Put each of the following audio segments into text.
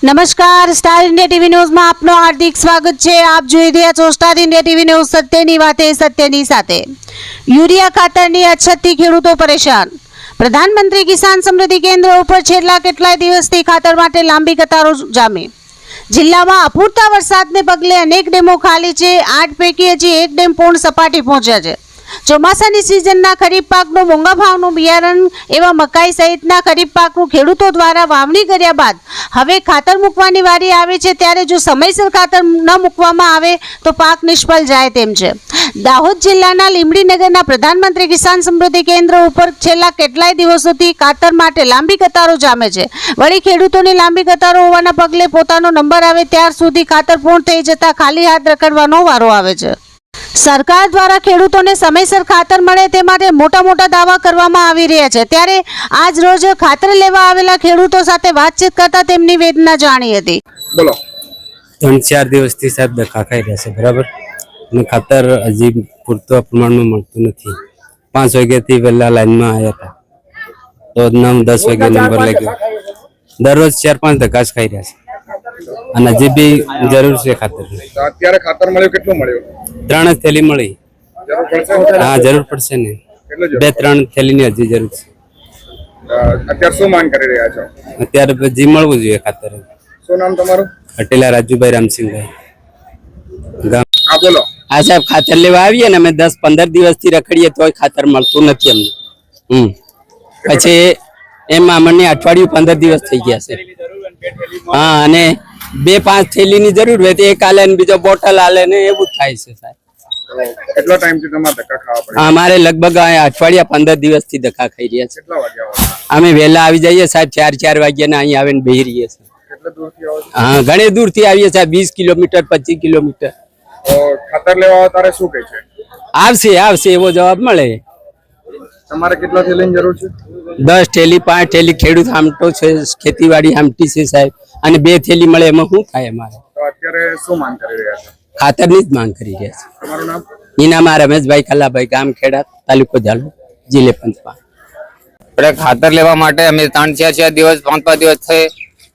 નમસ્કાર, star India TV ન્યૂઝમાં આપનું હાર્દિક સ્વાગત છે। આપ જોઈ રહ્યા છો સ્ટાર ઇન્ડિયા ટીવી ન્યૂઝ, સત્યની વાતે સત્યની સાથે। યુરિયા ખાતરની અછતથી ખેડૂતો પરેશાન। પ્રધાનમંત્રી કિસાન સમૃદ્ધિ કેન્દ્ર ઉપર છેલ્લા કેટલાય દિવસથી ખાતર માટે લાંબી કતારો જામી। જિલ્લામાં અપૂરતા વરસાદને પગલે અનેક ડેમો ખાલી છે। 8 પૈકી હજી એક ડેમ પૂર્ણ સપાટી પહોંચ્યા છે। ચોમાસાની સિઝનના ખરીફ પાકનું મોંઘા ભાવનું બિયારણ એવા મકાઈ સહિતના ખરીફ પાકનું ખેડૂતો દ્વારા વાવણી કર્યા બાદ હવે ખાતર મૂકવાની વારી આવે છે, ત્યારે જો સમયસર ખાતર ન મૂકવામાં આવે તો પાક નિષ્ફળ જાય તેમ છે। દાહોદ જિલ્લાના લીંબડીનગરના પ્રધાનમંત્રી કિસાન સમૃદ્ધિ કેન્દ્ર ઉપર છેલ્લા કેટલાય દિવસોથી ખાતર માટે લાંબી કતારો જામે છે। વળી ખેડૂતોની લાંબી કતારો હોવાના પગલે પોતાનો નંબર આવે ત્યાર સુધી ખાતર પૂર્ણ થઈ જતા ખાલી હાથ રખડવાનો વારો આવે છે। સરકાર દ્વારા ખેડૂતોને સમયસર ખાતર મળે તે માટે મોટા દાવા કરવામાં આવી રહ્યા છે, ત્યારે આજ રોજ ખાતર લેવા આવેલા ખેડૂતો સાથે વાતચીત કરતા તેમની વેદના જાણી હતી। બોલો। 3-4 દિવસથી સાહેબ ધક્કા ખાઈ રહ્યા છે, બરાબર, અને ખાતર હજી પૂરતા પ્રમાણમાં મળતું નથી। 5 વાગ્યાથી પહેલા લાઈનમાં આવ્યા હતા તો 9-10 વાગે નંબર લાગ્યો। દરરોજ 4-5 ધક્કા ખાઈ રહ્યા છે અને હજી બી જરૂર છે ખાતરની। અત્યારે ખાતર મળ્યું, કેટલું મળ્યું? 3 થેલી મળી। હા, જરૂર પડશે ને, 2-3 થેલીની હજી જરૂર છે। અત્યારે શું માંગ કરી રહ્યા છો? અત્યારે હજી મળવું જોઈએ ખાતર। શું નામ તમારું? પટેલા રાજુભાઈ રામસિંહભાઈ। હા બોલો। હા સાહેબ, ખાતર લેવા આવીએ ને અમે 10-15 દિવસથી રખડીએ તોય ખાતર મળતું નથી અમને। પછી એમાં મને અઠવાડિયું 15 દિવસ થઈ ગયા છે। હા, અને 2-5 થેલીની જરૂર હોય તો એક આલે ને બીજો બોટલ આલે ને એવું થાય છે સાહેબ। કેટલો ટાઈમ થી તમારે ધક્કા ખાવા પડે? અમારે લગભગ અઠવાડિયા 15 દિવસથી ધક્કા ખાઈ રહ્યા છે। કેટલા વાગ્યા આવો? અમે વહેલા આવી જઈએ સાહેબ, 4 વાગ્યાના અહીં આવીને બેહી રહીએ છીએ। કેટલે દૂરથી આવો છો? હા, ઘણી દૂરથી આવીએ સાહેબ, 20 કિલોમીટર 25 કિલોમીટર। તો ખાતર લેવા આવો તારે શું કહે છે? આવશે એવો જવાબ મળે। તમારે કેટલા થેલીની જરૂર છે? 10 થેલી 5 થેલી ખેડૂત આમટો છે, ખેતીવાડી આમટી છે સાહેબ, અને 2 થેલી મળે એમાં શું થાય અમારે? તો અત્યારે શું માંગ કરી રહ્યા છો? ખાતરની જ માંગ કરી રહ્યા છે। તમારું નામ? નીનામાં રમેશભાઈ કલાભાઈ, ગામ ખેડા, તાલુકો ઝાલોદ, જિલ્લો પંચમહાલ। આપણે ખાતર લેવા માટે અમે 3-4 દિવસ 5 દિવસ થઈ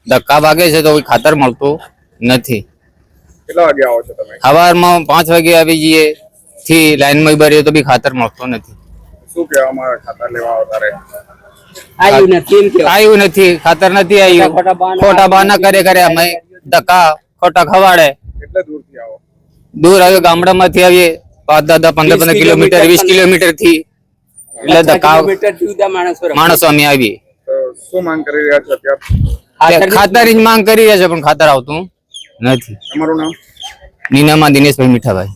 ધક્કા વાગે છે તો ખાતર મળતું નથી। કેટલા વાગે આવો છો તમે? સવારમાં 5 વાગે આવી જઈએ થી લાઈનમાં ભરીએ તો બી ખાતર મળતું નથી। શું કહેવામાં આવે ખાતર લેવા આવો તારે? આવ્યું નથી, ખાતર નથી આવ્યું, ખોટા બહાના કરે અમે ધક્કા ખોટા ખવાડે। કેટલે દૂરથી આવો? દૂર આવ્યો, ગામડામાંથી આવીએ 5-10-15 કિલોમીટર 20 કિલોમીટર થી, એટલે ધક્કા માણસો અમે આવીએ। તો શું માંગ કરી રહ્યા છો અત્યારે? ખાતર જ માંગ કરી રહ્યા છે પણ ખાતર આવતું નથી। તમારું નામ? નીનામાં દિનેશભાઈ મીઠાભાઈ।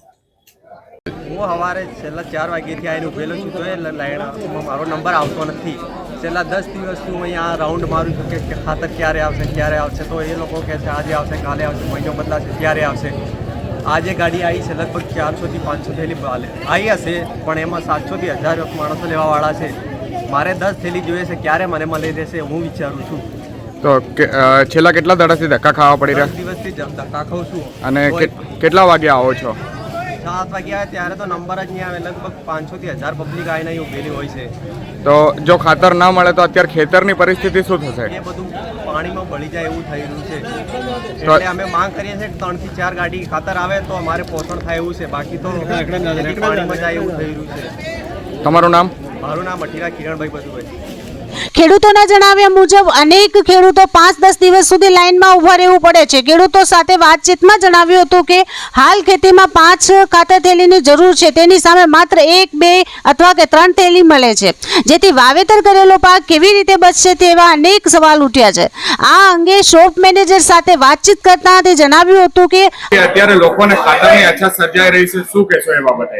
હું સવારે છેલ્લા 4 વાગ્યાથી આવીને ઉભેલો છું તો એ લાઈનમાં મારો નંબર આવતો નથી। છેલ્લા 10 દિવસથી હું અહીંયા રાઉન્ડ મારું છું કે ખાતર ક્યારે આવશે, તો એ લોકો કહે છે આજે આવશે, કાલે આવશે, મહિનો બદલાશે ત્યારે આવશે। આજે ગાડી આવી છે, લગભગ 400 થી 500 થેલી આવી હશે, પણ એમાં 700 થી 1000 માણસો લેવાવાળા છે। મારે 10 થેલી જોઈએ છે, ક્યારે મને મળી રહેશે હું વિચારું છું। તો છેલ્લા કેટલા દાડાથી ધક્કા ખાવા પડી 10 રહ્યા? દિવસથી ધક્કા ખાઉં છું। અને કેટલા વાગે આવો છો? 7 વાગ્યા ત્યારે તો નંબર જ નહીં આવે, લગભગ 500 થી 1000 પબ્લિક આવીને અહીં ઉભેલી હોય છે। તો જો ખાતર ના મળે તો અત્યારે ખેતરની પરિસ્થિતિ શું થશે? એ બધું પાણીમાં બળી જાય એવું થઈ રહ્યું છે, એટલે અમે માંગ કરીએ છીએ કે 3 થી 4 ગાડી ખાતર આવે તો અમારે પોષણ થાય એવું છે, બાકી તો પાણીમાં જાય એવું થઈ રહ્યું છે। તમારું નામ? મારું નામ અઠીરા કિરણભાઈ બધુભાઈ। ખેડૂતોના જણાવ્યા મુજબ અનેક ખેડૂતો 5-10 દિવસ સુધી લાઈનમાં ઉભા રહેવું પડે છે। ખેડૂતો સાથે વાતચીતમાં જણાવ્યું હતું કે હાલ ખેતીમાં 5 ખાતર થેલીની જરૂર છે, તેની સામે માત્ર 1-2 અથવા કે 3 થેલી મળે છે, જેથી વાવેતર કરેલો પાક કેવી રીતે બચશે તેવા અનેક સવાલ ઉઠ્યા છે। આ અંગે શોપ મેનેજર સાથે વાતચીત કરતા તે જણાવ્યું હતું કે અત્યારે લોકોને ખાતરની અછત સર્જાઈ રહી છે, શું કહેશો એ બાબતે?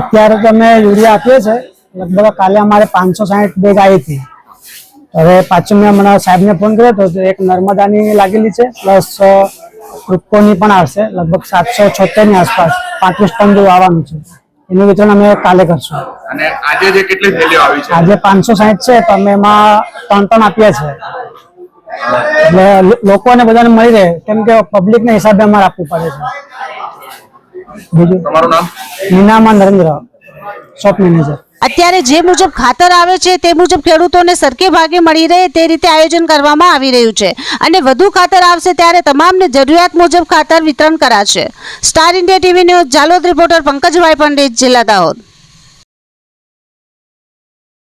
અત્યારે તો અમે યુરિયા આપીએ છે, લગભગ કાલે અમારે 560 બેગ આવી હતી। હવે પાછું મેં હમણાં સાહેબને ફોન કર્યો હતો તો એક નર્મદાની લાગેલી છે, પ્લસ રૂપકોની પણ આવશે, લગભગ 776 ની આસપાસ 25 ટન જેવું આવવાનું છે। એનું વિતરણ અમે કાલે કરશું। અને આજે જે કેટલી થેલીઓ આવી છે? આજે 560 છે, તો અમે એમાં 3 ટન આપ્યા છે, એટલે લોકોને બધાને મળી રહે, કેમ કે પબ્લિકના હિસાબે અમારે આપવું પડે છે। બીજું? તમારું નામ? નીનામાં નરેન્દ્ર, શોપ મેનેજર। અત્યારે જે મુજબ ખાતર આવે છે તે મુજબ ખેડૂતોને સરખે ભાગે મળી રહે તે રીતે આયોજન કરવામાં આવી રહ્યું છે અને વધુ ખાતર આવશે ત્યારે તમામને જરૂરિયાત મુજબ ખાતર વિતરણ કરાશે. Star India TV news Jhalod reporter Pankajbhai Pandit, જિલ્લા દાહોદ.